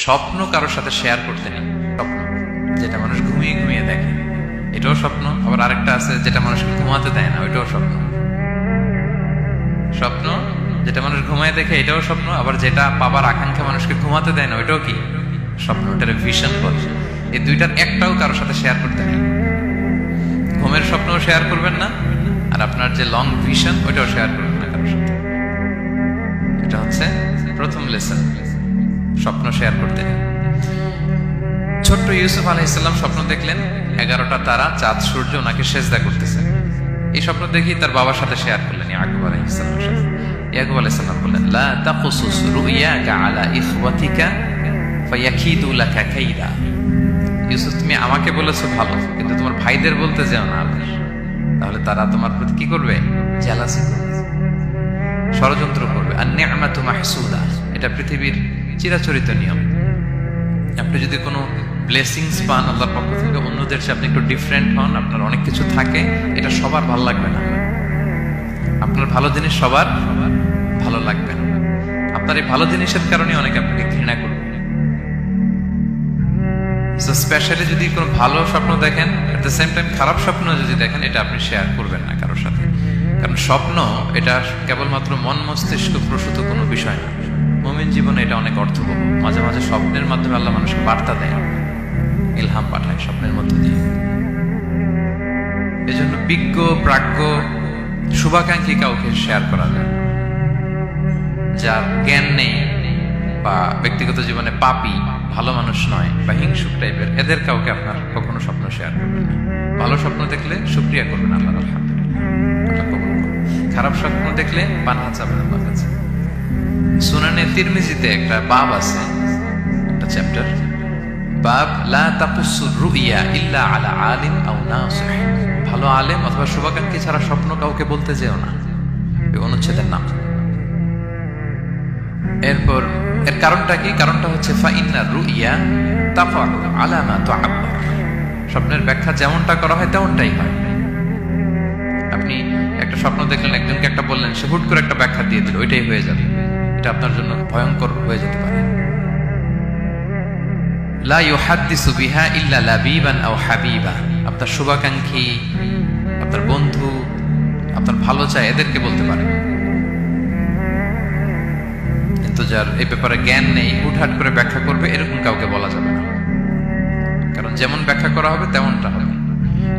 স্বপ্ন কারোর সাথে শেয়ার করতে নেই। স্বপ্ন যেটা মানুষ ঘুমিয়ে ঘুমিয়ে দেখে এটাও স্বপ্ন, আবার আরেকটা আছে যেটা মানুষকে ঘুমাতে দেয় না, ওইটাও স্বপ্ন। স্বপ্ন যেটা মানুষ ঘুমায় দেখে এটাও স্বপ্ন, আবার যেটা পাবার আকাঙ্ক্ষা মানুষকে ঘুমাতে দেয় না ওইটাও কি স্বপ্ন, ওটার ভিশন বলে। এই দুইটার একটাও কারোর সাথে শেয়ার করতে নেই। ঘুমের স্বপ্নও শেয়ার করবেন না, আর আপনার যে লং ভিশন ওইটাও শেয়ার করবেন না কারোর সাথে। এটা হচ্ছে প্রথম লেসন, স্বপ্ন শেয়ার করতে নেই। ছোট্ট ইউসুফ আলাইহিস সালাম স্বপ্ন দেখলেন 11টা তারা, চাঁদ, সূর্য ওনাকে সেজদা করতেছে। এই স্বপ্ন দেখেই তার বাবার সাথে শেয়ার করলেন ইয়াকুব আলাইহিস সালামের সাথে। ইয়াকুব আলাইহিস সালাম বললেন, লা তাকুসুস রুইয়াকা আলা ইখওয়াতিকা ফায়াকিদু লাকা কাইদা। ইউসুফ, তুমি আমাকে বলেছো ভালো, কিন্তু তোমার ভাইদের বলতে যাও না, তাহলে তারা তোমার প্রতি কি করবে? জেলাসি করবে, ষড়যন্ত্র করবে। আর নি'মাতু মাহসুদা, এটা পৃথিবীর চিরাচরিত নিয়ম। আপনি যদি কোনো ব্লেসিংস পান আল্লাহর পক্ষ থেকে, অন্যদের চেয়ে আপনি একটু ডিফারেন্ট হন, আপনার অনেক কিছু থাকে, এটা সবার ভালো লাগবে না। আপনার ভালো জিনিস সবার ভালো লাগবে না। আপনার এই ভালো জিনিসের কারণে অনেকে আপনাকে ঘৃণা করবে। স্পেশালি যদি কোনো ভালো স্বপ্ন দেখেন, এট দ্য সেম টাইম খারাপ স্বপ্ন যদি দেখেন, এটা আপনি শেয়ার করবেন না কারোর সাথে। কারণ স্বপ্ন এটা কেবলমাত্র মন মস্তিষ্ক প্রসূত কোনো বিষয় না। মুমিন জীবনে এটা অনেক অর্থবহ। মাঝে মাঝে স্বপ্নের মাধ্যমে আল্লাহ মানুষকে বার্তা দেয়, ইলহাম পাঠায় স্বপ্নের মধ্য দিয়ে। এজন্য বিজ্ঞ, প্রাজ্ঞ, শুভাকাঙ্ক্ষী কাউকে শেয়ার করা যায়। যার জ্ঞান নেই বা ব্যক্তিগত জীবনে পাপী, ভালো মানুষ নয় বা হিংসুক টাইপের, এদের কাউকে আপনার কখনো স্বপ্ন শেয়ার করবেন না। ভালো স্বপ্ন দেখলে শুকরিয়া করবেন আল্লাহর, আলহামদুলিল্লাহ, আল্লাহ কবুল করুন। খারাপ স্বপ্ন দেখলে পানাহা চাবেন আল্লাহর কাছে। সুনানে তিরমিজিতে একটা বাব আছে, একটা চ্যাপ্টার, বাব লা তাকুসুর রুইয়া ইল্লা আলা আলিম আও নাসিহ। ভালো আলেম অথবা শুভাকাঙ্ক্ষী ছাড়া স্বপ্ন কাউকে বলতে যেও না, এই অনুচ্ছেদের নাম। এরপর এর কারণটা কি? কারণটা হচ্ছে ফাইন্না রুইয়া তাফালু আলা মা তুআব্বার। স্বপ্নের ব্যাখ্যা যেমনটা করা হয় তেমনটাই হয়। আপনি একটা স্বপ্ন দেখলেন, একজনকে একটা বললেন, সে হুট করে একটা ব্যাখ্যা দিয়ে দিল, ওইটাই হয়ে যাবে। এটা আপনার জন্য ভয়ঙ্কর হয়ে যেতে পারে। লা ইউহাদ্দিসু বিহা ইল্লা লাবিবান আও হাবিবা। আপনার শুভাকাঙ্ক্ষী, আপনার বন্ধু, আপনার ভালো চায়, এদেরকে বলতে পারেন। কিন্তু যার এই ব্যাপারে জ্ঞান নেই, হুটহাট করে ব্যাখ্যা করবে, এরকম কাউকে বলা যাবে না। কারণ যেমন ব্যাখ্যা করা হবে তেমনটা হবে।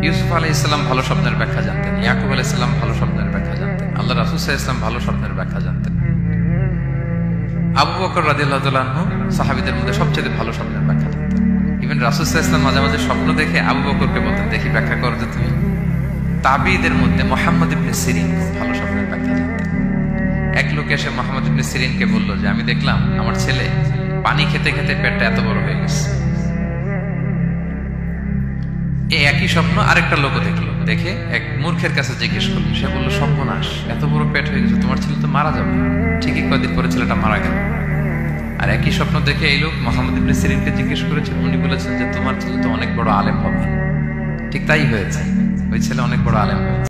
ইউসুফ আলাইহিস সালাম ভালো স্বপ্নের ব্যাখ্যা জানতেন, ইয়াকুব আলাইহিস সালাম ভালো স্বপ্নের ব্যাখ্যা জানতেন, আল্লাহ রাসূল সাল্লাল্লাহু আলাইহি ওয়াসাল্লাম ভালো স্বপ্নের ব্যাখ্যা জানতেন। আবু বকর রাদিয়াল্লাহু তাআলা আনহু সাহাবীদের মধ্যে সবচেয়ে ভালো স্বপ্নের ব্যাখ্যা জানতেন। ইভেন রাসূল সাল্লাল্লাহু আলাইহি ওয়াসাল্লাম মাঝে মাঝে স্বপ্ন দেখে আবু বকরকে বলতেন, দেখি ব্যাখ্যা করো তো তুমি। তাবিঈদের মধ্যে মুহাম্মদ ইবনে সিরিন ভালো স্বপ্নের ব্যাখ্যা জানতেন। এক লোক এসে মুহাম্মদ ইবনে সিরিনকে বলল যে, আমি দেখলাম আমার ছেলে পানি খেতে খেতে পেটটা এত বড় হয়ে গেছে। এই একই স্বপ্ন আরেকটা লোকও দেখলো, দেখে এক মূর্খের কাছে জিজ্ঞেস করলো। সে বলল, সর্বনাশ, এত বড় পেট হয়ে গেছে, তোমার ছেলে তো মারা যাবে। ঠিকই কয়েকদিন পরে ছেলেটা মারা গেল। আর একই স্বপ্ন দেখে এই লোক মুহাম্মদ ইবনে সিরিনকে জিজ্ঞেস করেছেন, উনি বলেছেন যে তোমার ছেলে তো অনেক বড় আলেম হবে। ঠিক তাই হয়েছে, ওই ছেলে অনেক বড় আলেম হয়েছে।